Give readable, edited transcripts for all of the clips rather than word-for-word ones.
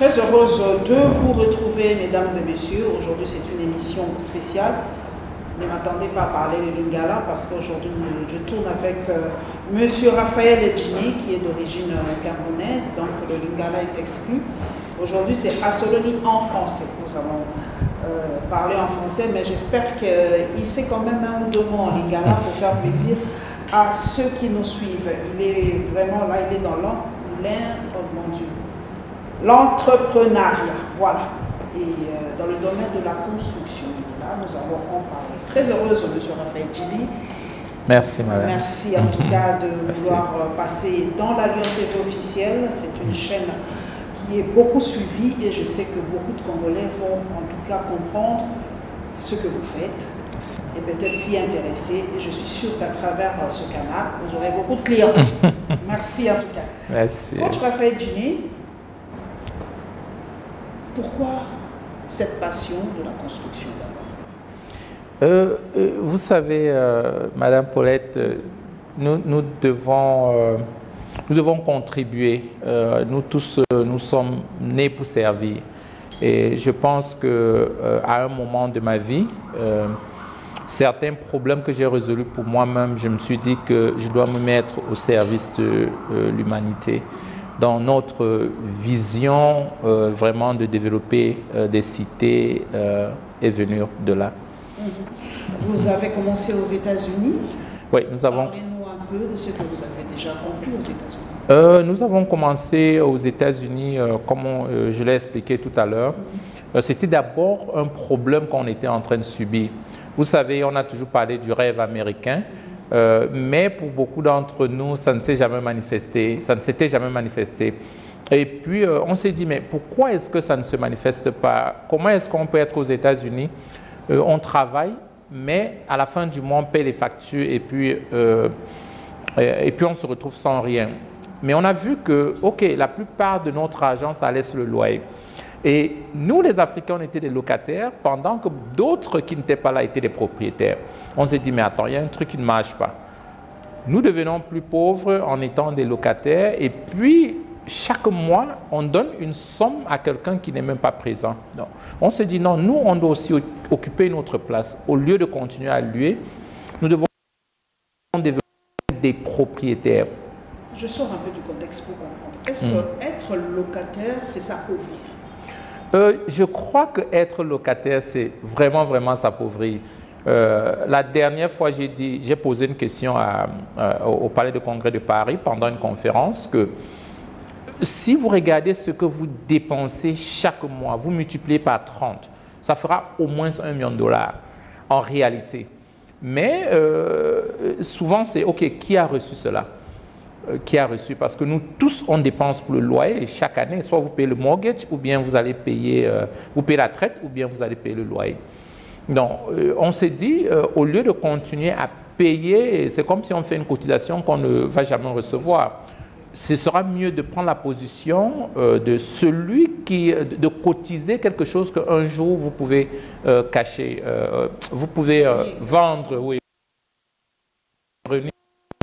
Très heureuse de vous retrouver, mesdames et messieurs. Aujourd'hui, c'est une émission spéciale. Ne m'attendez pas à parler de Lingala parce qu'aujourd'hui, je tourne avec Monsieur Raphaël Edjini, qui est d'origine camerounaise, donc le Lingala est exclu. Aujourd'hui, c'est Assoloni en français. Nous allons parler en français, mais j'espère qu'il sait quand même un ou deux mots en Lingala pour faire plaisir à ceux qui nous suivent. Il est vraiment là, il est dans l'entrepreneuriat, voilà, et dans le domaine de la construction. Là, nous allons en parler. Très heureuse, monsieur Raphaël Edjini. Merci, madame. Merci en tout cas de vouloir passer dans l'Alliance TV officielle. C'est une chaîne qui est beaucoup suivie et je sais que beaucoup de Congolais vont en tout cas comprendre ce que vous faites. Merci. Et peut-être s'y intéresser. Et je suis sûre qu'à travers ce canal, vous aurez beaucoup de clients. Merci en tout cas. Merci. Coach Raphaël Edjini, pourquoi cette passion de la construction d'abord? Vous savez, Madame Paulette, nous devons contribuer. Nous tous, nous sommes nés pour servir. Et je pense qu'à un moment de ma vie, certains problèmes que j'ai résolus pour moi-même, je me suis dit que je dois me mettre au service de l'humanité. Dans notre vision vraiment de développer des cités et venir de là. Vous avez commencé aux États-Unis. Oui, nous avons... Parlez-nous un peu de ce que vous avez déjà accompli aux États-Unis. Nous avons commencé aux États-Unis, comme je l'ai expliqué tout à l'heure. C'était d'abord un problème qu'on était en train de subir. Vous savez, on a toujours parlé du rêve américain. Mais pour beaucoup d'entre nous, ça ne s'est jamais manifesté, ça ne s'était jamais manifesté. Et puis, on s'est dit, mais pourquoi est-ce que ça ne se manifeste pas? Comment est-ce qu'on peut être aux États-Unis? On travaille, mais à la fin du mois, on paie les factures et puis on se retrouve sans rien. Mais on a vu que, OK, la plupart de notre argent, ça laisse le loyer. Et nous, les Africains, on était des locataires, pendant que d'autres qui n'étaient pas là étaient des propriétaires. On s'est dit, mais attends, il y a un truc qui ne marche pas. Nous devenons plus pauvres en étant des locataires, et puis, chaque mois, on donne une somme à quelqu'un qui n'est même pas présent. Donc, on se dit, non, nous, on doit aussi occuper notre place. Au lieu de continuer à louer, nous devons devenir des propriétaires. Je sors un peu du contexte pour comprendre. Est-ce qu'être locataire, c'est s'appauvrir? Je crois qu'être locataire, c'est vraiment s'appauvrir. La dernière fois, j'ai posé une question au Palais de Congrès de Paris pendant une conférence que si vous regardez ce que vous dépensez chaque mois, vous multipliez par 30, ça fera au moins $1 million en réalité. Mais souvent, c'est OK, qui a reçu cela? Qui a reçu, parce que nous tous on dépense pour le loyer chaque année, soit vous payez le mortgage ou bien vous allez payer, vous payez la traite ou bien vous allez payer le loyer. Donc on s'est dit au lieu de continuer à payer, c'est comme si on fait une cotisation qu'on ne va jamais recevoir. Ce sera mieux de prendre la position de celui de cotiser quelque chose qu'un jour vous pouvez cacher, vous pouvez vendre, oui,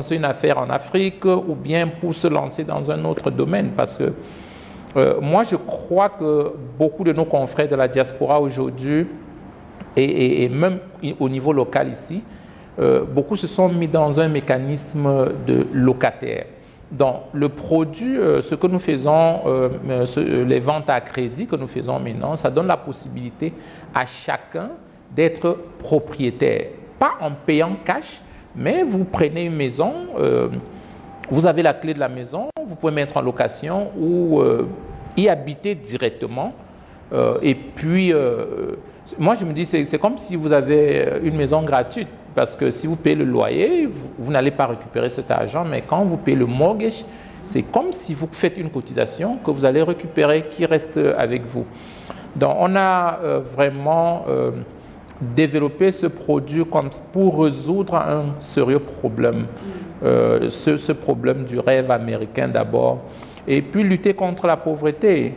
une affaire en Afrique ou bien pour se lancer dans un autre domaine, parce que moi je crois que beaucoup de nos confrères de la diaspora aujourd'hui et même au niveau local ici, beaucoup se sont mis dans un mécanisme de locataire. Donc le produit, ce que nous faisons, les ventes à crédit que nous faisons maintenant, ça donne la possibilité à chacun d'être propriétaire, pas en payant cash, mais vous prenez une maison, vous avez la clé de la maison, vous pouvez mettre en location ou y habiter directement. Et puis, moi je me dis, c'est comme si vous avez une maison gratuite, parce que si vous payez le loyer, vous n'allez pas récupérer cet argent, mais quand vous payez le mortgage, c'est comme si vous faites une cotisation que vous allez récupérer qui reste avec vous. Donc on a vraiment... développer ce produit comme pour résoudre un sérieux problème, ce problème du rêve américain d'abord, et puis lutter contre la pauvreté.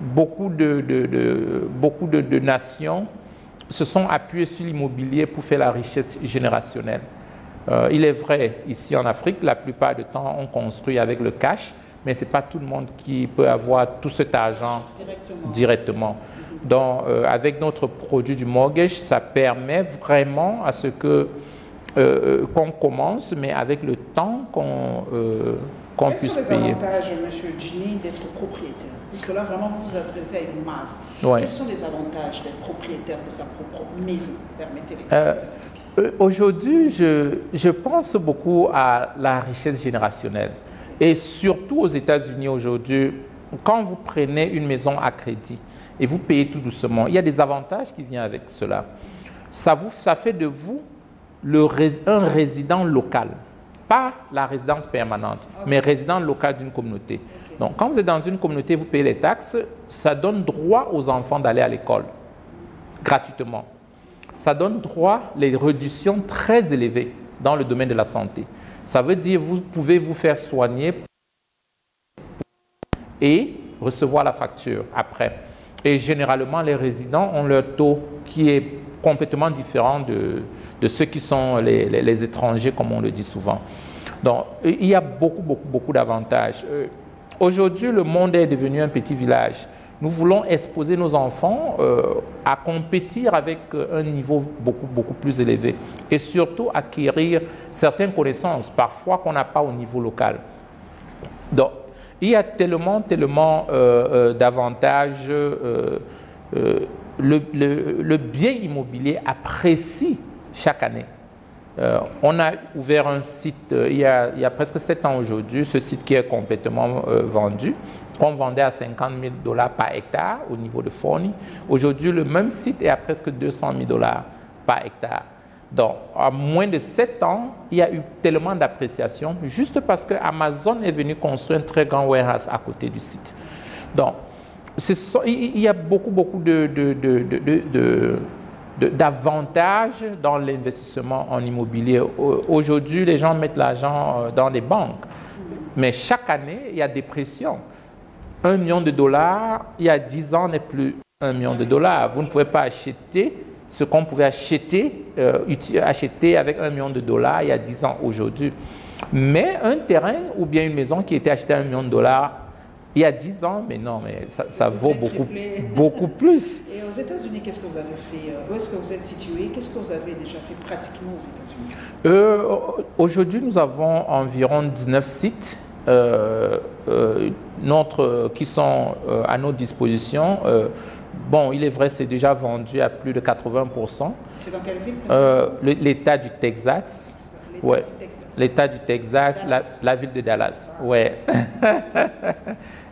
Beaucoup de nations se sont appuyées sur l'immobilier pour faire la richesse générationnelle. Il est vrai, ici en Afrique, la plupart du temps, on construit avec le cash, mais ce n'est pas tout le monde qui peut avoir tout cet argent directement. Donc, avec notre produit du mortgage, ça permet vraiment à ce que qu'on commence, mais avec le temps qu'on puisse payer. Quels sont les avantages, M. Djini, d'être propriétaire? Puisque là, vraiment, vous vous adressez à une masse. Ouais. Quels sont les avantages d'être propriétaire de sa propre maison? Permettez l'expression. Aujourd'hui, je pense beaucoup à la richesse générationnelle. Et surtout aux États-Unis aujourd'hui, quand vous prenez une maison à crédit et vous payez tout doucement, il y a des avantages qui viennent avec cela. Ça fait de vous un résident local, pas la résidence permanente, mais résident local d'une communauté. Donc, quand vous êtes dans une communauté, vous payez les taxes, ça donne droit aux enfants d'aller à l'école gratuitement. Ça donne droit à des réductions très élevées dans le domaine de la santé. Ça veut dire que vous pouvez vous faire soigner et recevoir la facture après. Et généralement, les résidents ont leur taux qui est complètement différent de ceux qui sont les étrangers, comme on le dit souvent. Donc, il y a beaucoup d'avantages. Aujourd'hui, le monde est devenu un petit village. Nous voulons exposer nos enfants à compétir avec un niveau beaucoup plus élevé et surtout acquérir certaines connaissances, parfois qu'on n'a pas au niveau local. Donc, il y a tellement d'avantages. Le bien immobilier apprécie chaque année. On a ouvert un site il y a presque 7 ans aujourd'hui, ce site qui est complètement vendu, qu'on vendait à 50 000 $ par hectare au niveau de Forni. Aujourd'hui, le même site est à presque 200 000 $ par hectare. Donc, en moins de 7 ans, il y a eu tellement d'appréciation, juste parce que Amazon est venu construire un très grand warehouse à côté du site. Donc, il y a beaucoup d'avantages dans l'investissement en immobilier. Aujourd'hui, les gens mettent l'argent dans les banques, mais chaque année, il y a des pressions. $1 million, il y a 10 ans, n'est plus $1 million. Vous ne pouvez pas acheter ce qu'on pouvait acheter avec $1 million il y a 10 ans aujourd'hui. Mais un terrain ou bien une maison qui était achetée à $1 million il y a 10 ans, mais non, mais ça vaut beaucoup plus. Et aux États-Unis, qu'est-ce que vous avez fait? Où est-ce que vous êtes situé? Qu'est-ce que vous avez déjà fait pratiquement aux États-Unis? Aujourd'hui, nous avons environ 19 sites qui sont à notre disposition. Bon, il est vrai, c'est déjà vendu à plus de 80%. C'est dans quelle ville? L'État du Texas. Ouais. L'État du Texas, la ville de Dallas. Ouais.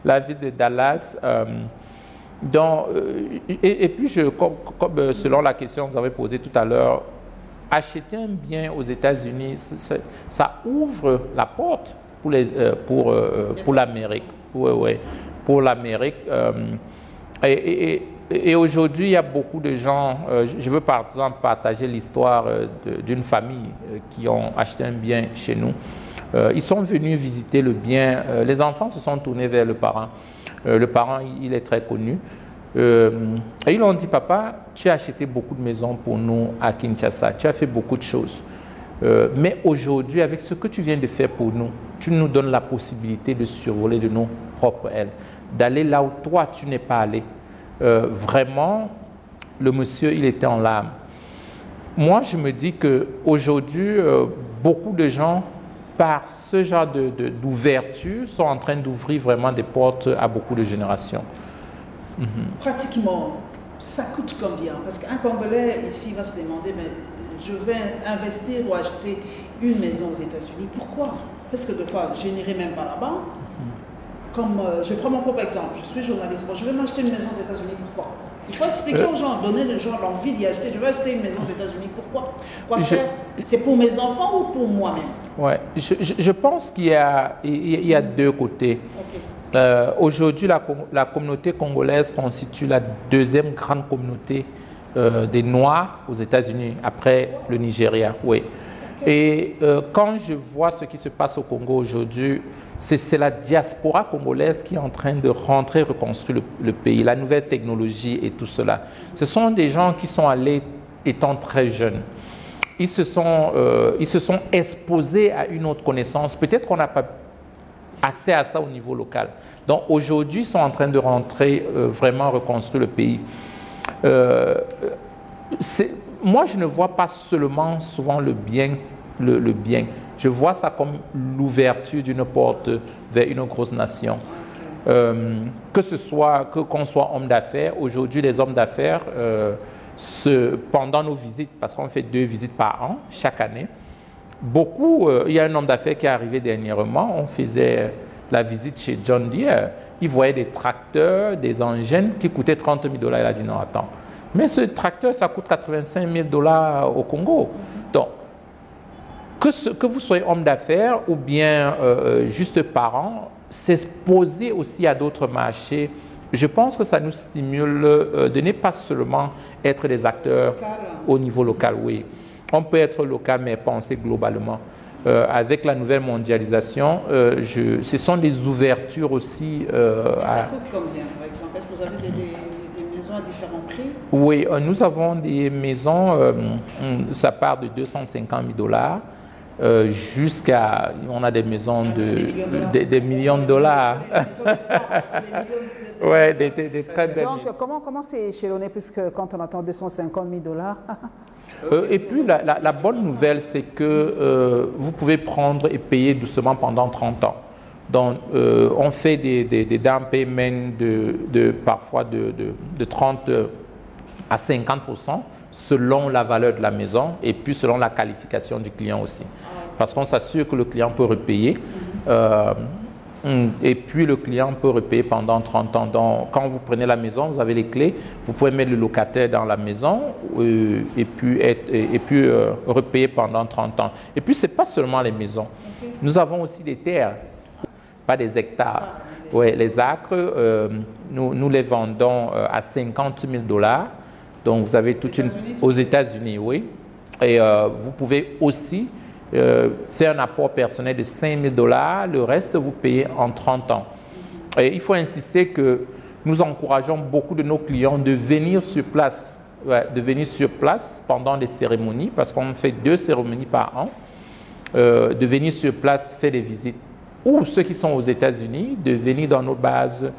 La ville de Dallas. Donc, et puis, selon la question que vous avez posée tout à l'heure, acheter un bien aux États-Unis, ça ouvre la porte pour l'Amérique. Ouais. Pour l'Amérique. Et aujourd'hui, il y a beaucoup de gens, je veux par exemple partager l'histoire d'une famille qui ont acheté un bien chez nous. Ils sont venus visiter le bien, les enfants se sont tournés vers le parent. Le parent, il est très connu. Et ils ont dit, papa, tu as acheté beaucoup de maisons pour nous à Kinshasa, tu as fait beaucoup de choses. Mais aujourd'hui, avec ce que tu viens de faire pour nous, tu nous donnes la possibilité de survoler de nos propres ailes, d'aller là où toi, tu n'es pas allé. Vraiment, le monsieur, il était en larmes. Moi, je me dis qu'aujourd'hui, beaucoup de gens, par ce genre d'ouverture, sont en train d'ouvrir vraiment des portes à beaucoup de générations. Pratiquement, ça coûte combien? Parce qu'un Congolais ici va se demander, mais je vais investir ou acheter une maison aux États-Unis. Pourquoi? Parce que des fois, je n'irai même pas là-bas. Comme je prends mon propre exemple, je suis journaliste, bon, je vais m'acheter une maison aux États-Unis, pourquoi? Il faut expliquer aux gens, donner aux gens l'envie d'y acheter. Je vais acheter une maison aux États-Unis, pourquoi? Quoi faire? C'est pour mes enfants ou pour moi-même? Oui, je pense qu'il y a deux côtés. Okay. Aujourd'hui, la communauté congolaise constitue la deuxième grande communauté des Noirs aux États-Unis, après le Nigeria. Oui. Et quand je vois ce qui se passe au Congo aujourd'hui, c'est la diaspora congolaise qui est en train de rentrer, reconstruire le pays, la nouvelle technologie et tout cela. Ce sont des gens qui sont allés étant très jeunes. Ils se sont exposés à une autre connaissance. Peut-être qu'on n'a pas accès à ça au niveau local. Donc aujourd'hui, ils sont en train de rentrer, vraiment reconstruire le pays. Moi, je ne vois pas seulement souvent le bien. Je vois ça comme l'ouverture d'une porte vers une grosse nation. Qu'on soit homme d'affaires, aujourd'hui les hommes d'affaires, pendant nos visites, parce qu'on fait 2 visites par an, chaque année, il y a un homme d'affaires qui est arrivé dernièrement, on faisait la visite chez John Deere, il voyait des tracteurs, des engins qui coûtaient 30 000 $, il a dit non, attends, mais ce tracteur ça coûte 85 000 $ au Congo. Donc, que vous soyez homme d'affaires ou bien juste parent, s'exposer aussi à d'autres marchés, je pense que ça nous stimule de ne pas seulement être des acteurs au niveau local, oui. On peut être local, mais penser globalement. Avec la nouvelle mondialisation, ce sont des ouvertures aussi. Ça coûte combien, par exemple? Est-ce que vous avez des maisons à différents prix? Oui, nous avons des maisons, ça part de 250 000 $ jusqu'à, on a des maisons des millions de dollars. Oui, des très belles. Donc, comment c'est échelonné, puisque quand on attend 250 000 $? Et puis, la bonne nouvelle, c'est que vous pouvez prendre et payer doucement pendant 30 ans. Donc, on fait des down payments parfois de 30 à 50% selon la valeur de la maison et puis selon la qualification du client aussi. Parce qu'on s'assure que le client peut repayer. Et puis le client peut repayer pendant 30 ans. Donc, quand vous prenez la maison, vous avez les clés, vous pouvez mettre le locataire dans la maison et puis repayer pendant 30 ans. Et puis, ce n'est pas seulement les maisons. Okay. Nous avons aussi des terres, pas des hectares. Ouais, les acres, nous les vendons à 50 000 $. Donc, vous avez aux États-Unis, oui. Et vous pouvez aussi faire un apport personnel de 5 000 $, le reste vous payez en 30 ans. Et il faut insister que nous encourageons beaucoup de nos clients de venir sur place, pendant les cérémonies, parce qu'on fait 2 cérémonies par an, de venir sur place faire des visites. Ou ceux qui sont aux États-Unis, de venir dans nos bases,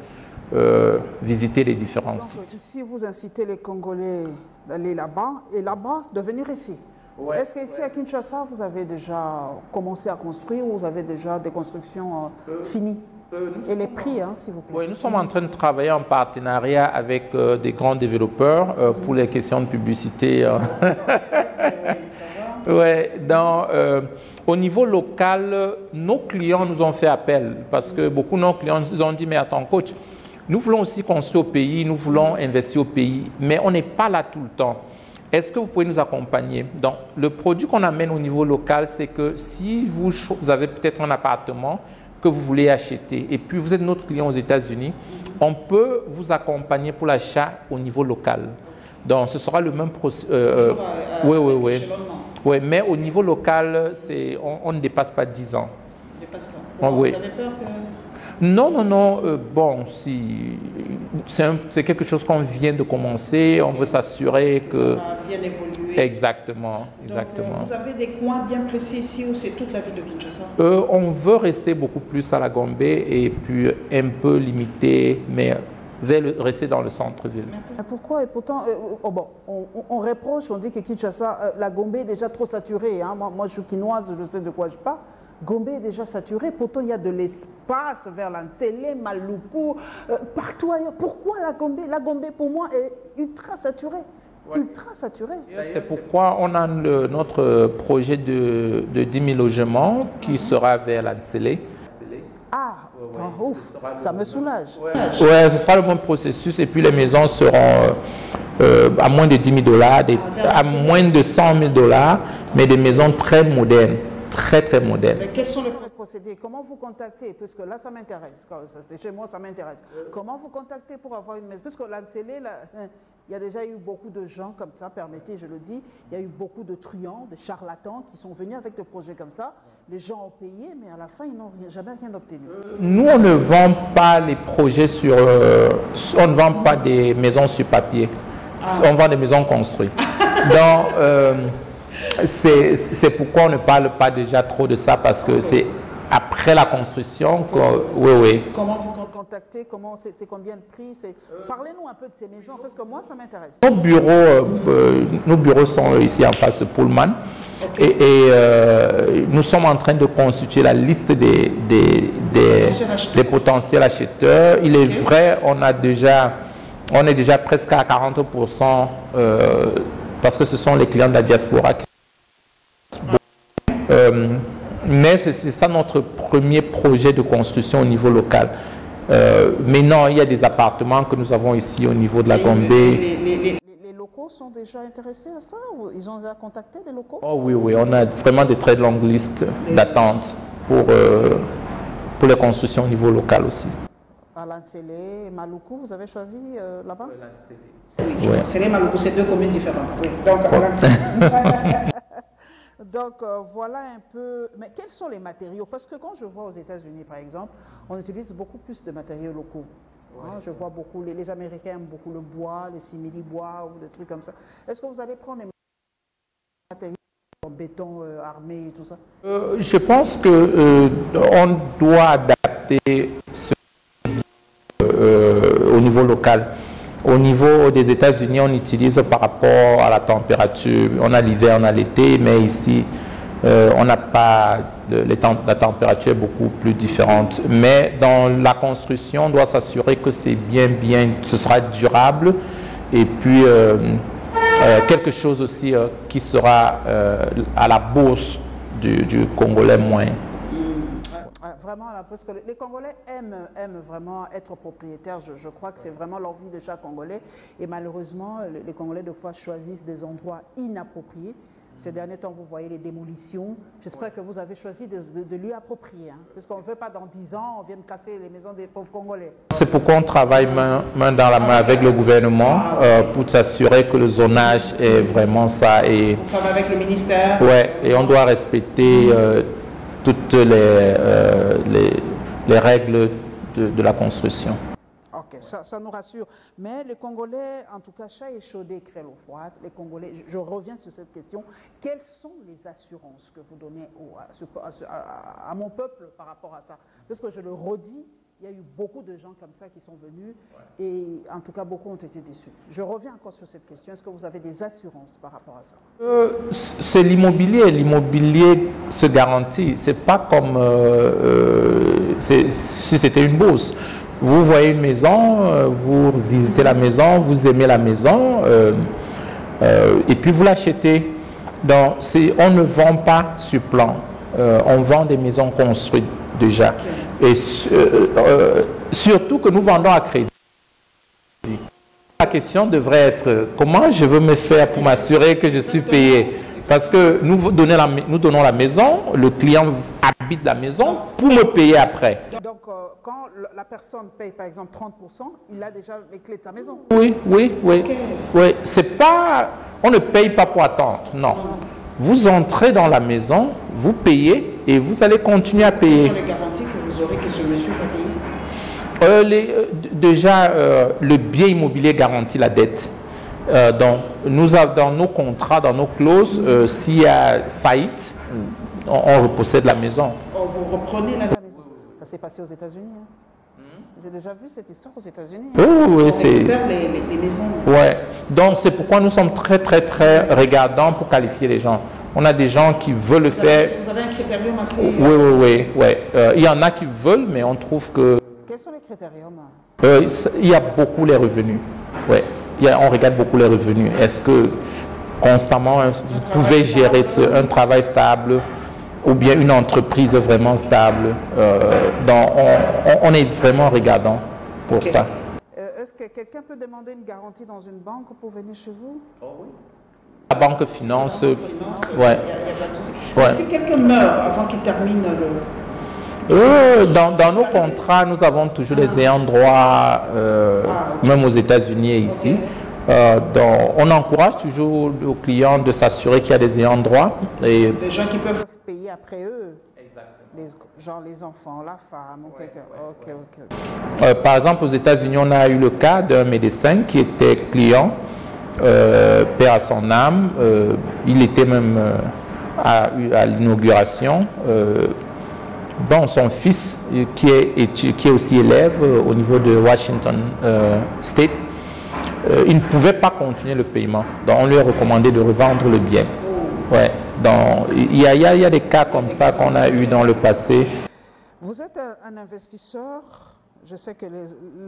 visiter les différents sites. Ici, vous incitez les Congolais d'aller là-bas et là-bas de venir ici. Ouais, est-ce qu'ici à Kinshasa, vous avez déjà commencé à construire ou vous avez déjà des constructions finies? Et les prix, s'il vous plaît. Oui, nous sommes en train de travailler en partenariat avec des grands développeurs pour les questions de publicité. Au niveau local, nos clients nous ont fait appel parce que beaucoup de nos clients nous ont dit, mais attends coach, nous voulons aussi construire au pays, nous voulons investir au pays, mais on n'est pas là tout le temps. Est-ce que vous pouvez nous accompagner? Donc, le produit qu'on amène au niveau local, c'est que si vous avez peut-être un appartement que vous voulez acheter et puis vous êtes notre client aux États-Unis, on peut vous accompagner pour l'achat au niveau local. Donc, ce sera le même processus. Oui, mais au niveau local, on ne dépasse pas 10 ans. Vous avez peur que... Non. Bon, c'est quelque chose qu'on vient de commencer. On veut s'assurer que... Ça va bien évoluer. Exactement. Donc, vous avez des coins bien précis ici où c'est toute la ville de Kinshasa? On veut rester beaucoup plus à la Gombe et puis un peu limité, mais rester dans le centre-ville. Pourquoi? Et pourtant, on reproche, on dit que Kinshasa, la Gombe est déjà trop saturée. Moi, je suis quinoise, je sais de quoi je parle. Gombe est déjà saturé, pourtant il y a de l'espace vers l'Antsele, Maluku, partout ailleurs. Pourquoi la Gombe? La Gombe, pour moi, est ultra saturée. Ouais. Ultra saturée. C'est pourquoi on a notre projet de 10 000 logements qui sera vers l'Antsele. Ouf, ça me soulage. Oui, ce sera le même processus et puis les maisons seront à moins de 10 000 $, à moins de 100 000 $, mais des maisons très modernes. Très moderne. Mais quels sont les procédés? Comment vous contactez? Parce que là, ça m'intéresse. Chez moi, ça m'intéresse. Comment vous contactez pour avoir une maison? Parce que l'Antsele, il y a déjà eu beaucoup de gens comme ça, permettez, je le dis. Il y a eu beaucoup de truands, de charlatans qui sont venus avec des projets comme ça. Les gens ont payé, mais à la fin, ils n'ont jamais rien obtenu. Nous, on ne vend pas les projets on ne vend pas des maisons sur papier. On vend des maisons construites. Donc, c'est pourquoi on ne parle pas déjà trop de ça, parce que c'est après après la construction, oui, oui. Comment vous contactez? C'est combien de prix? Parlez-nous un peu de ces maisons, parce que moi, ça m'intéresse. Nos bureaux sont ici en face de Pullman. Okay. Nous sommes en train de constituer la liste des potentiels acheteurs. Il est vrai, on est déjà presque à 40%, parce que ce sont les clients de la diaspora qui mais c'est ça notre premier projet de construction au niveau local. Mais non, il y a des appartements que nous avons ici au niveau de la Gombe. Les locaux sont déjà intéressés à ça? Ou ils ont déjà contacté les locaux? Oh oui, oui, on a vraiment de très longues listes d'attente pour les constructions au niveau local aussi. À Lancelé, Maluku, vous avez choisi là-bas? Lancelé, Maluku, c'est deux communes différentes. Oui. Donc, Donc, voilà un peu... Mais quels sont les matériaux? Parce que quand je vois aux États-Unis, par exemple, on utilise beaucoup plus de matériaux locaux. Ouais. Hein, je vois beaucoup... Les Américains aiment beaucoup le bois, le simili-bois ou des trucs comme ça. Est-ce que vous allez prendre des matériaux en béton armé et tout ça? Je pense qu'on doit adapter au niveau local. Au niveau des États-Unis, on utilise par rapport à la température. On a l'hiver, on a l'été, mais ici, on n'a pas... la température est beaucoup plus différente. Mais dans la construction, on doit s'assurer que c'est ce sera durable. Et puis, quelque chose aussi qui sera à la bourse du Congolais moins. Vraiment, parce que les Congolais aiment vraiment être propriétaires. Je crois que c'est vraiment l'envie de chaque Congolais. Et malheureusement, les Congolais, de fois, choisissent des endroits inappropriés. Ces derniers temps, vous voyez les démolitions. J'espère que vous avez choisi de lieux appropriés. Hein, parce qu'on ne veut pas, dans 10 ans, on vienne casser les maisons des pauvres Congolais. C'est pourquoi on travaille main dans la main avec le gouvernement pour s'assurer que le zonage est vraiment ça. Et, on travaille avec le ministère. Oui, et on doit respecter... toutes les règles de la construction. Ok, ça nous rassure. Mais les Congolais, en tout cas, chat échaudé crée l'eau froide. Les Congolais, je reviens sur cette question. Quelles sont les assurances que vous donnez à mon peuple par rapport à ça? Parce que je le redis, il y a eu beaucoup de gens comme ça qui sont venus et en tout cas beaucoup ont été déçus. Je reviens encore sur cette question. Est-ce que vous avez des assurances par rapport à ça? C'est l'immobilier. L'immobilier se garantit. C'est pas comme si c'était une bourse. Vous voyez une maison, vous visitez la maison, vous aimez la maison et puis vous l'achetez. Donc on ne vend pas sur plan. On vend des maisons construites déjà. Et surtout que nous vendons à crédit. La question devrait être comment je veux me faire pour m'assurer que je suis payé. Parce que nous donnons la maison, le client habite la maison pour me payer après. Donc, quand la personne paye par exemple 30%, il a déjà les clés de sa maison. Oui. Oui. C'est pas, on ne paye pas pour attendre, non. Vous entrez dans la maison, vous payez et vous allez continuer à payer. Quelles sont les garanties que vous aurez que ce monsieur va payer? Déjà, le bien immobilier garantit la dette. Donc, nous avons dans nos contrats, dans nos clauses, s'il y a faillite, on repossède la maison. Vous reprenez la maison? Ça s'est passé aux États-Unis. Hein? J'ai déjà vu cette histoire aux États-Unis. Hein? Oui, c'est... On récupère les maisons. Ouais. Donc, c'est pourquoi nous sommes très regardants pour qualifier les gens. On a des gens qui veulent le faire. Vous avez un critérium assez... Oui. Il y en a qui veulent, mais on trouve que... Quels sont les critériums? Il y a beaucoup les revenus. Ouais. On regarde beaucoup les revenus. Est-ce que constamment vous pouvez gérer un travail stable ou bien une entreprise vraiment stable? Donc on est vraiment regardant pour ça. Est-ce que quelqu'un peut demander une garantie dans une banque pour venir chez vous? Oh oui. La banque finance. Ouais. Il n'y a pas de souci. Ouais. Si quelqu'un meurt avant qu'il termine dans nos contrats, nous avons toujours les ayants droit, même aux États-Unis et ici. Donc, on encourage toujours aux clients de s'assurer qu'il y a des ayants droit. Des gens qui peuvent payer après eux. Exactement. Genre les enfants, la femme ou quelqu'un. Ok. Par exemple, aux États-Unis, on a eu le cas d'un médecin qui était client, paix à son âme. Il était même à l'inauguration. dont son fils, qui est aussi élève au niveau de Washington State, il ne pouvait pas continuer le paiement. Donc on lui a recommandé de revendre le bien. Ouais. Donc il y a des cas comme ça qu'on a eu dans le passé. Vous êtes un investisseur. Je sais que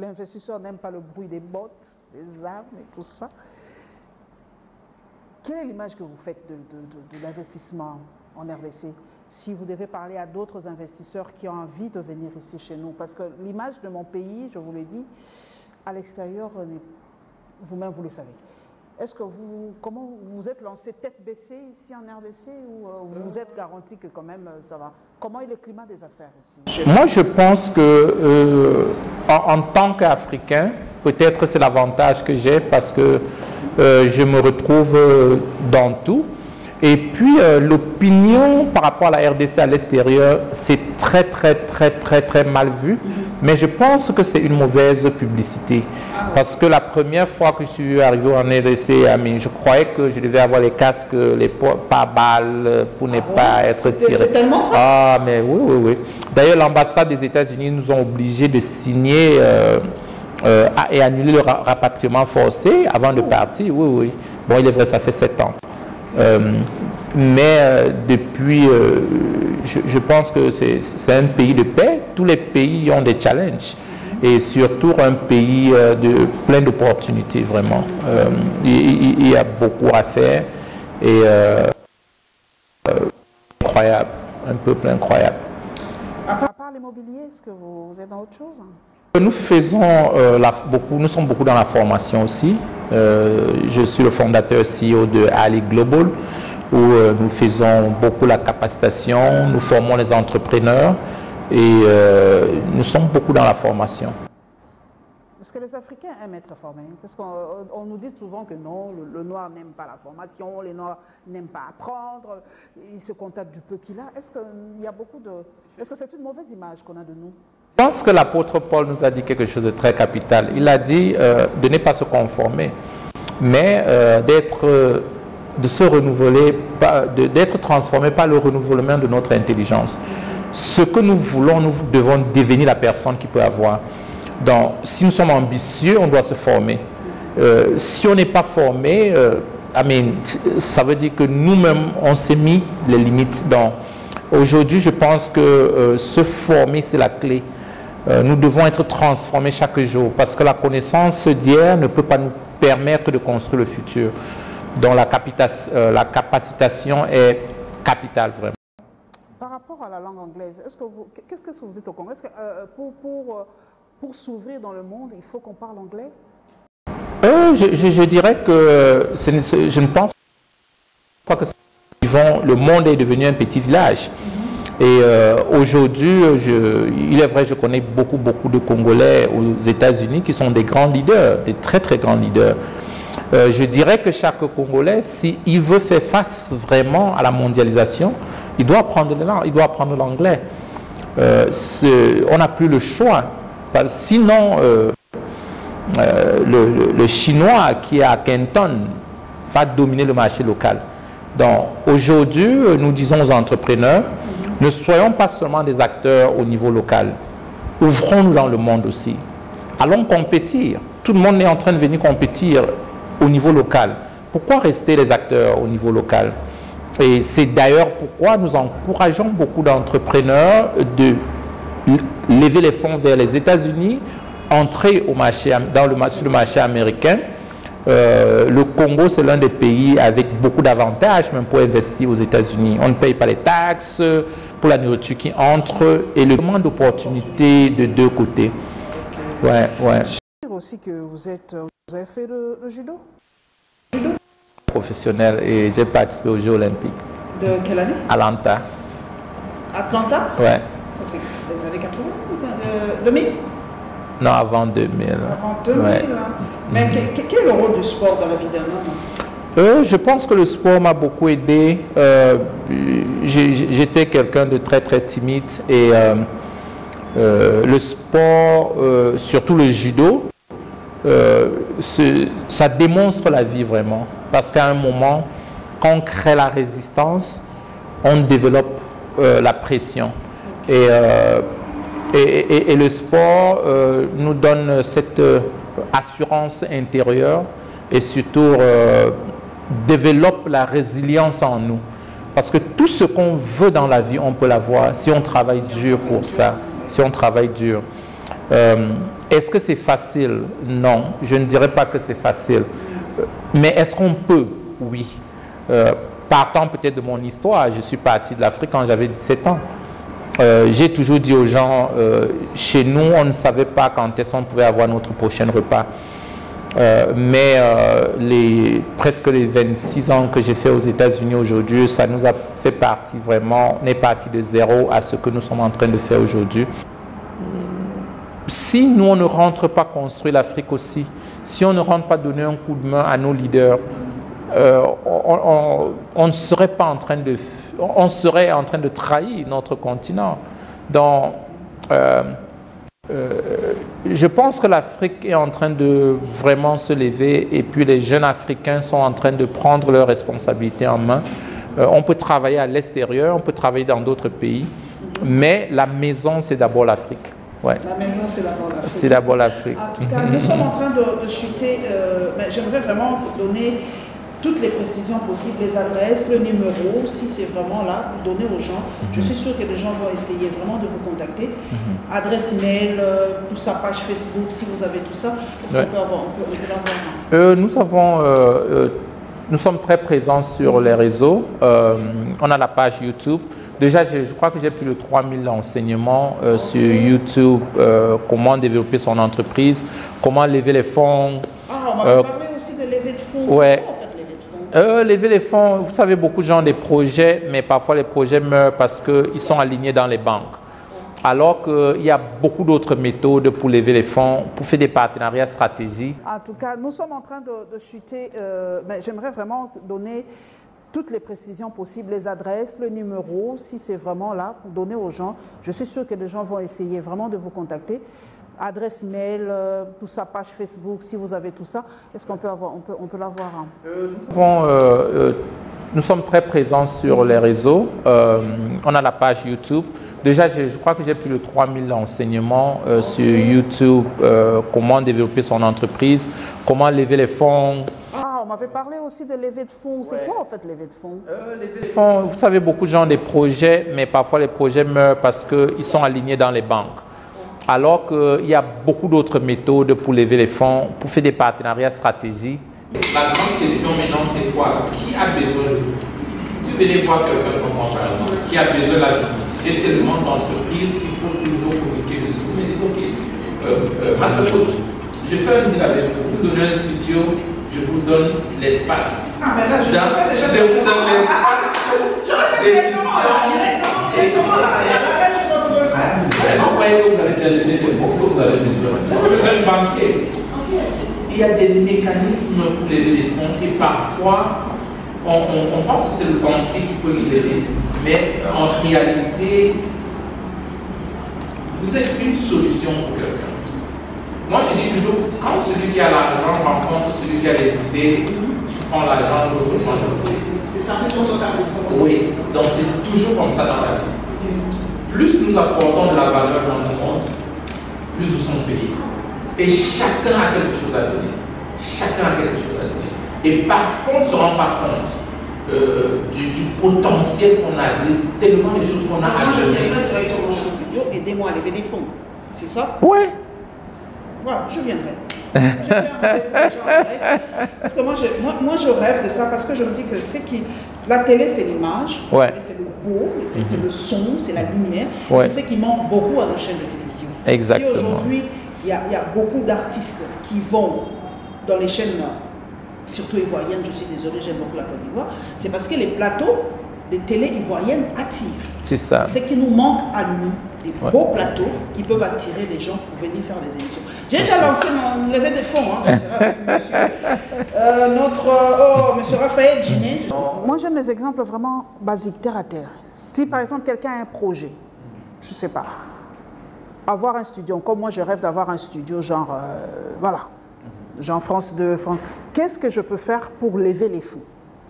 l'investisseur n'aime pas le bruit des bottes, des armes et tout ça. Quelle est l'image que vous faites de l'investissement en RDC? Si vous devez parler à d'autres investisseurs qui ont envie de venir ici chez nous, parce que l'image de mon pays, je vous l'ai dit, à l'extérieur, vous-même vous le savez. Est-ce que comment vous êtes lancé tête baissée ici en RDC ou vous vous êtes garanti que quand même ça va? Comment est le climat des affaires ici? Moi, je pense que en tant qu'Africain, peut-être c'est l'avantage que j'ai parce que je me retrouve dans tout. Et puis, l'opinion par rapport à la RDC à l'extérieur, c'est très mal vu. Mais je pense que c'est une mauvaise publicité. Parce que la première fois que je suis arrivé en RDC, je croyais que je devais avoir les casques, les pare-balles pour ne pas être tiré. C'est tellement ça? Ah, mais oui. D'ailleurs, l'ambassade des États-Unis nous ont obligés de signer et annuler le rapatriement forcé avant de partir. Oui. Bon, il est vrai, ça fait 7 ans. Mais depuis, je pense que c'est un pays de paix. Tous les pays ont des challenges. Et surtout un pays plein d'opportunités, vraiment. Il y a beaucoup à faire. Et incroyable, un peuple incroyable. À part l'immobilier, est-ce que vous êtes dans autre chose? Nous faisons nous sommes beaucoup dans la formation aussi. Je suis le fondateur CEO de Ali Global, où nous faisons beaucoup la capacitation, nous formons les entrepreneurs et nous sommes beaucoup dans la formation. Parce que les Africains aiment être formés. Parce qu'on nous dit souvent que non, le noir n'aime pas la formation, les noirs n'aiment pas apprendre, ils se contentent du peu qu'il a. Est-ce que c'est une mauvaise image qu'on a de nous? Je pense que l'apôtre Paul nous a dit quelque chose de très capital. Il a dit de ne pas se conformer, mais de se renouveler, d'être transformé par le renouvellement de notre intelligence. Ce que nous voulons, nous devons devenir la personne qui peut avoir. Donc, si nous sommes ambitieux, on doit se former. Si on n'est pas formé, ça veut dire que nous-mêmes, on s'est mis les limites. Donc, aujourd'hui, je pense que se former, c'est la clé. Nous devons être transformés chaque jour parce que la connaissance d'hier ne peut pas nous permettre de construire le futur. Donc la capacitation est capitale vraiment. Par rapport à la langue anglaise, qu'est-ce que vous dites au Congrès? Est-ce que pour s'ouvrir dans le monde, il faut qu'on parle anglais? Je dirais que je ne pense pas que le monde est devenu un petit village. Et aujourd'hui, il est vrai, je connais beaucoup de Congolais aux États-Unis qui sont des grands leaders, des très grands leaders. Je dirais que chaque Congolais, s'il veut faire face vraiment à la mondialisation, il doit apprendre l'anglais. On n'a plus le choix. Sinon, le chinois qui est à Canton va dominer le marché local. Donc aujourd'hui, nous disons aux entrepreneurs, ne soyons pas seulement des acteurs au niveau local. Ouvrons-nous dans le monde aussi. Allons compétir. Tout le monde est en train de venir compétir au niveau local. Pourquoi rester les acteurs au niveau local? Et c'est d'ailleurs pourquoi nous encourageons beaucoup d'entrepreneurs de lever les fonds vers les États-Unis, entrer sur le marché américain. Le Congo, c'est l'un des pays avec beaucoup d'avantages, même pour investir aux États-Unis. On ne paye pas les taxes pour la nourriture qui entre et le manque d'opportunités de deux côtés. Ouais. Je veux aussi que vous avez fait le judo? Professionnel et j'ai participé aux Jeux Olympiques. De quelle année? Atlanta. Atlanta? Ouais. Ça c'est des années 80? 2000? Non, avant 2000. Avant 2000, ouais. Hein. Mais quel est le rôle du sport dans la vie d'un homme? Je pense que le sport m'a beaucoup aidé. J'étais quelqu'un de très timide et le sport, surtout le judo, ça démontre la vie vraiment. Parce qu'à un moment, quand on crée la résistance, on développe la pression. Et le sport nous donne cette assurance intérieure et surtout développe la résilience en nous. Parce que tout ce qu'on veut dans la vie, on peut l'avoir si on travaille dur pour ça, si on travaille dur. Est-ce que c'est facile? Non, je ne dirais pas que c'est facile. Mais est-ce qu'on peut? Oui. Partant peut-être de mon histoire, je suis parti de l'Afrique quand j'avais 17 ans. J'ai toujours dit aux gens, chez nous, on ne savait pas quand est-ce qu'on pouvait avoir notre prochain repas. Mais presque les 26 ans que j'ai fait aux États-Unis aujourd'hui, ça nous a fait partie vraiment, on est parti de zéro à ce que nous sommes en train de faire aujourd'hui. Si nous, on ne rentre pas construire l'Afrique aussi, si on ne rentre pas donner un coup de main à nos leaders, on ne serait pas en train de... On serait en train de trahir notre continent. Donc, je pense que l'Afrique est en train de vraiment se lever et puis les jeunes Africains sont en train de prendre leurs responsabilités en main. On peut travailler à l'extérieur, on peut travailler dans d'autres pays, mais la maison, c'est d'abord l'Afrique. Ouais. La maison, c'est d'abord l'Afrique. C'est d'abord l'Afrique. En tout cas, nous sommes en train de chuter. J'aimerais vraiment donner toutes les précisions possibles, les adresses, le numéro, si c'est vraiment là, donner aux gens. Je suis sûre que les gens vont essayer vraiment de vous contacter. Adresse email, tout ça, page Facebook, si vous avez tout ça. Est-ce qu'on peut l'avoir? Nous sommes très présents sur les réseaux. On a la page YouTube. Déjà, je crois que j'ai plus de 3000 enseignements sur YouTube. Comment développer son entreprise, comment lever les fonds. On m'a parlé aussi de lever de fonds. Ouais. Lever les fonds, vous savez, beaucoup de gens ont des projets, mais parfois les projets meurent parce qu'ils sont alignés dans les banques. Alors qu'il y a beaucoup d'autres méthodes pour lever les fonds, pour faire des partenariats stratégiques. En tout cas, nous sommes en train de chuter. J'aimerais vraiment donner toutes les précisions possibles, les adresses, le numéro, si c'est vraiment là, donner aux gens. Je suis sûre que les gens vont essayer vraiment de vous contacter. Adresse email, tout ça, page Facebook, si vous avez tout ça, est-ce qu'on peut avoir, on peut l'avoir? Nous sommes très présents sur les réseaux. On a la page YouTube. Déjà, je crois que j'ai plus de 3000 enseignements sur YouTube. Comment développer son entreprise, comment lever les fonds. On m'avait parlé aussi de lever de fonds. C'est quoi en fait lever de fonds? Lever de fonds, vous savez, beaucoup de gens ont des projets, mais parfois les projets meurent parce qu'ils sont alignés dans les banques. Alors qu'il y a beaucoup d'autres méthodes pour lever les fonds, pour faire des partenariats stratégiques. La grande question maintenant, c'est quoi? Qui a besoin de vous? Si vous venez voir quelqu'un comme moi, par exemple, qui a besoin de la visibilité, j'ai tellement d'entreprises qu'il faut toujours communiquer dessus. Vous me dites, OK, Master Coach, je fais un deal avec vous, vous me donnez un studio, je vous donne l'espace. Mais là, je vous donne l'espace. Vous voyez que vous allez déjà lever des fonds, que vous avez besoin. Vous avez besoin de banquier. Il y a des mécanismes pour lever des fonds et parfois, on pense que c'est le banquier qui peut nous aider. Mais en réalité, vous êtes une solution pour quelqu'un. Moi, je dis toujours, quand celui qui a l'argent rencontre celui qui a les idées, tu prends l'argent, l'autre prend les idées. C'est service contre service. Oui, donc c'est toujours comme ça dans la vie. Plus nous apportons de la valeur dans le monde, plus nous sommes payés. Et chacun a quelque chose à donner. Chacun a quelque chose à donner. Et parfois, on ne se rend pas compte du potentiel qu'on a, tellement de choses qu'on a à donner. Je viendrai directement au studio, aidez-moi à lever les fonds. C'est ça? Oui. Voilà, je viendrai. Je fais un rendez-vous déjà en direct. Parce que moi, je rêve de ça parce que je me dis que la télé, c'est l'image, c'est le beau, c'est le son, c'est la lumière. C'est ce qui manque beaucoup à nos chaînes de télévision. Exactement. Si aujourd'hui, il y a beaucoup d'artistes qui vont dans les chaînes, surtout ivoiriennes, je suis désolée, j'aime beaucoup la Côte d'Ivoire, c'est parce que les plateaux des télé ivoiriennes attirent. C'est ça. Ce qui nous manque à nous, des beaux plateaux qui peuvent attirer les gens pour venir faire des émissions. J'ai déjà lancé mon levée des fonds, je serai avec monsieur Raphaël Djiné. Moi, j'aime les exemples vraiment basiques, terre à terre. Si par exemple quelqu'un a un projet, je ne sais pas, avoir un studio, comme moi je rêve d'avoir un studio genre, voilà, genre France 2, France. Qu'est-ce que je peux faire pour lever les fonds?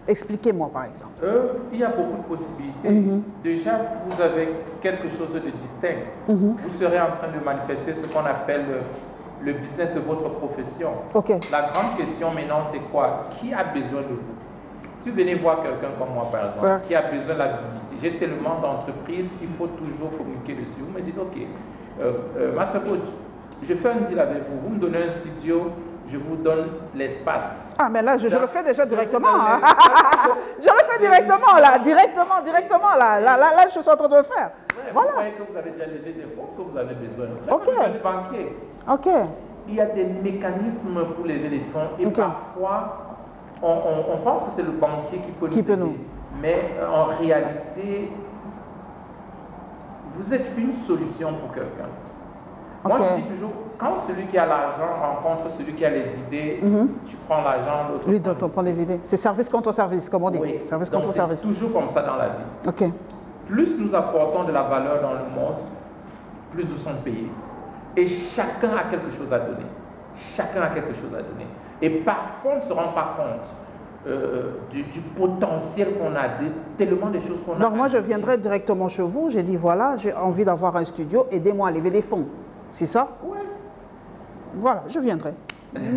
Expliquez-moi par exemple. Il y a beaucoup de possibilités. Déjà, vous avez quelque chose de distinct. Vous serez en train de manifester ce qu'on appelle le business de votre profession. La grande question maintenant, c'est quoi? Qui a besoin de vous? Si vous venez voir quelqu'un comme moi, par exemple, qui a besoin de la visibilité, j'ai tellement d'entreprises qu'il faut toujours communiquer dessus. Vous me dites, OK, Massapodi, je fais un deal avec vous, vous me donnez un studio, je vous donne l'espace. Ah, mais là, je le fais déjà directement. Hein. Je le fais directement, là. Directement, là. Là, je suis en train de le faire. Ouais, voilà. Vous voyez que vous avez déjà levé des fonds que vous avez besoin. Vous avez besoin de banquier. Il y a des mécanismes pour lever les fonds. Et parfois, on pense que c'est le banquier qui peut nous aider. Mais en réalité, vous êtes une solution pour quelqu'un. Moi, je dis toujours, quand celui qui a l'argent rencontre celui qui a les idées, tu prends l'argent, l'autre lui, on prend les idées. C'est service contre service, comme on dit. Oui. Service contre service. C'est toujours comme ça dans la vie. Plus nous apportons de la valeur dans le monde, plus nous sommes payés. Et chacun a quelque chose à donner. Chacun a quelque chose à donner. Et parfois, on ne se rend pas compte du potentiel qu'on a, tellement de choses qu'on a. Donc moi, je viendrai directement chez vous. J'ai dit, voilà, j'ai envie d'avoir un studio, aidez-moi à lever des fonds. C'est ça? Oui. Voilà, je viendrai.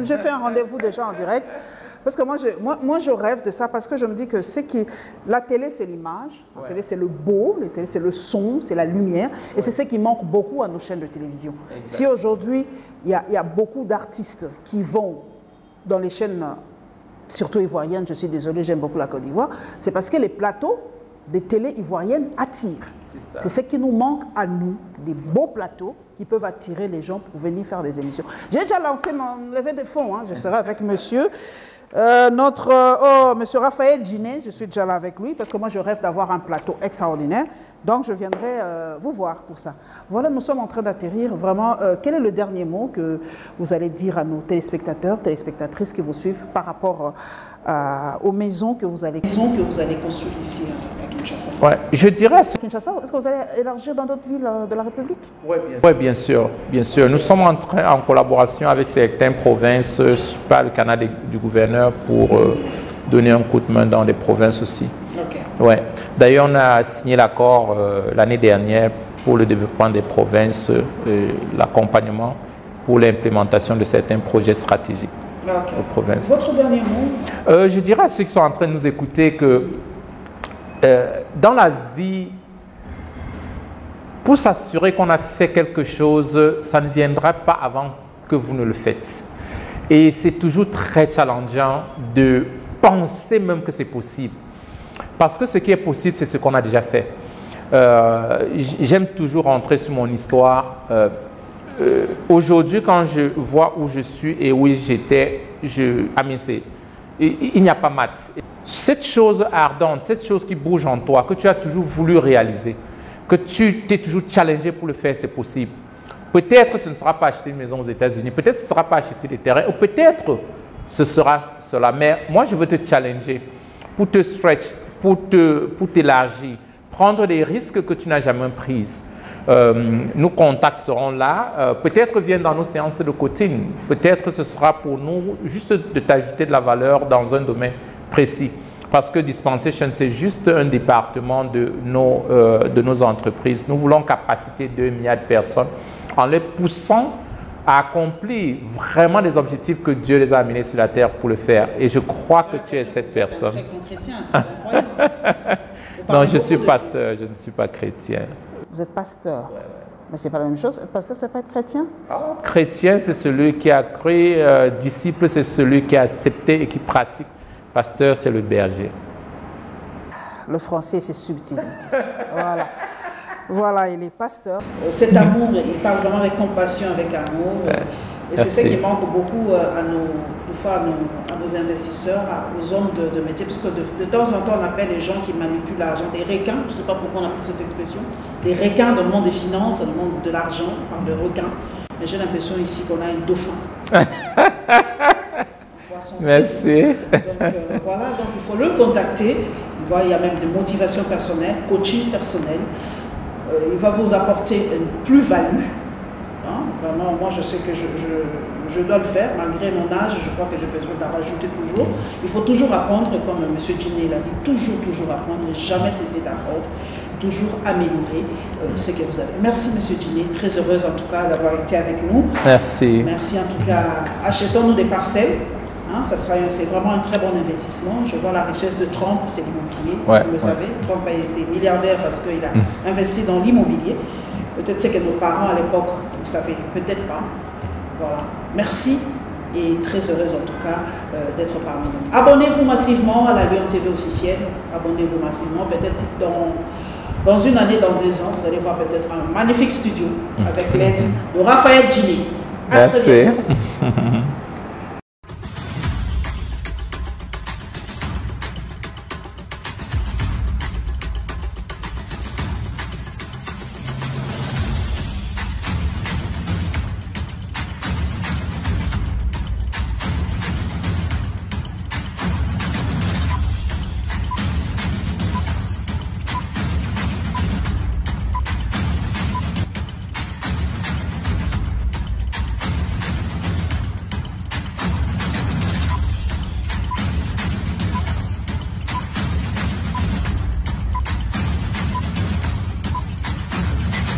J'ai fait un rendez-vous déjà en direct. Parce que moi, je rêve de ça parce que je me dis que la télé, c'est l'image, la télé, c'est le beau, la télé, c'est le son, c'est la lumière. Et c'est ce qui manque beaucoup à nos chaînes de télévision. Exact. Si aujourd'hui, il y a beaucoup d'artistes qui vont dans les chaînes, surtout ivoiriennes, je suis désolée, j'aime beaucoup la Côte d'Ivoire, c'est parce que les plateaux des télés ivoiriennes attirent. C'est ce qui nous manque à nous, des beaux plateaux qui peuvent attirer les gens pour venir faire des émissions. J'ai déjà lancé mon levée de fonds, hein. Je serai avec monsieur. Monsieur Raphaël Djiné, je suis déjà là avec lui parce que moi je rêve d'avoir un plateau extraordinaire. Donc je viendrai vous voir pour ça. Voilà, nous sommes en train d'atterrir. Vraiment, quel est le dernier mot que vous allez dire à nos téléspectateurs, téléspectatrices qui vous suivent par rapport aux maisons que vous allez construire ici à Kinshasa? Je dirais... Kinshasa, est-ce que vous allez élargir dans d'autres villes de la République? Oui, bien sûr. Nous sommes en collaboration avec certaines provinces, par le canal du gouverneur, pour donner un coup de main dans les provinces aussi. D'ailleurs, on a signé l'accord l'année dernière pour le développement des provinces, l'accompagnement pour l'implémentation de certains projets stratégiques. Aux provinces. Votre dernier mot? Je dirais à ceux qui sont en train de nous écouter que dans la vie, pour s'assurer qu'on a fait quelque chose, ça ne viendra pas avant que vous ne le faites. Et c'est toujours très challengeant de penser même que c'est possible. Parce que ce qui est possible, c'est ce qu'on a déjà fait. J'aime toujours rentrer sur mon histoire. Aujourd'hui, quand je vois où je suis et où j'étais, il n'y a pas maths. Cette chose ardente, cette chose qui bouge en toi, que tu as toujours voulu réaliser, que tu t'es toujours challengé pour le faire, c'est possible. Peut-être ce ne sera pas acheter une maison aux États-Unis, peut-être ce ne sera pas acheter des terrains, ou peut-être ce sera cela. Mais moi, je veux te challenger pour te stretch, pour t'élargir, prendre des risques que tu n'as jamais pris. Nos contacts seront là. Peut-être viennent dans nos séances de coaching. Peut-être ce sera pour nous juste de t'ajouter de la valeur dans un domaine précis. Parce que Dispensation, c'est juste un département de nos entreprises. Nous voulons capaciter 2 milliards de personnes en les poussant à accomplir vraiment les objectifs que Dieu les a amenés sur la terre pour le faire. Et je crois que tu es cette personne. Non, je suis pasteur, je ne suis pas chrétien. Vous êtes pasteur, mais ce n'est pas la même chose. Être pasteur, c'est pas être chrétien? Chrétien, c'est celui qui a cru. Disciple, c'est celui qui a accepté et qui pratique. Pasteur, c'est le berger. Le français, c'est subtilité. Voilà, il est pasteur. Cet amour, il parle vraiment avec compassion, avec amour. Et c'est ce qui manque beaucoup à nos investisseurs, aux hommes de métier, parce que de temps en temps, on appelle les gens qui manipulent l'argent des requins. Je ne sais pas pourquoi on appelle cette expression. Des requins dans le monde des finances, dans le monde de l'argent, on parle de requins. Mais j'ai l'impression ici qu'on a un dauphin. Merci. Donc donc il faut le contacter. Il y a même des motivations personnelles, coaching personnel. Il va vous apporter une plus-value. Vraiment, moi je sais que je dois le faire, malgré mon âge, je crois que j'ai besoin d'en rajouter toujours. Il faut toujours apprendre, comme M. Djiné l'a dit, toujours apprendre, ne jamais cesser d'apprendre, toujours améliorer ce que vous avez. Merci M. Djiné, très heureuse en tout cas d'avoir été avec nous. Merci. Merci en tout cas. Achetons-nous des parcelles. Hein, c'est vraiment un très bon investissement. Je vois la richesse de Trump, c'est l'immobilier. Ouais, vous le savez, Trump a été milliardaire parce qu'il a investi dans l'immobilier. Peut-être c'est que nos parents à l'époque, vous savez, peut-être pas. Voilà. Merci et très heureuse en tout cas d'être parmi nous. Abonnez-vous massivement à la Lyon TV officielle. Abonnez-vous massivement. Peut-être dans une année, dans 2 ans, vous allez voir peut-être un magnifique studio avec l'aide de Raphaël Djiné. Merci.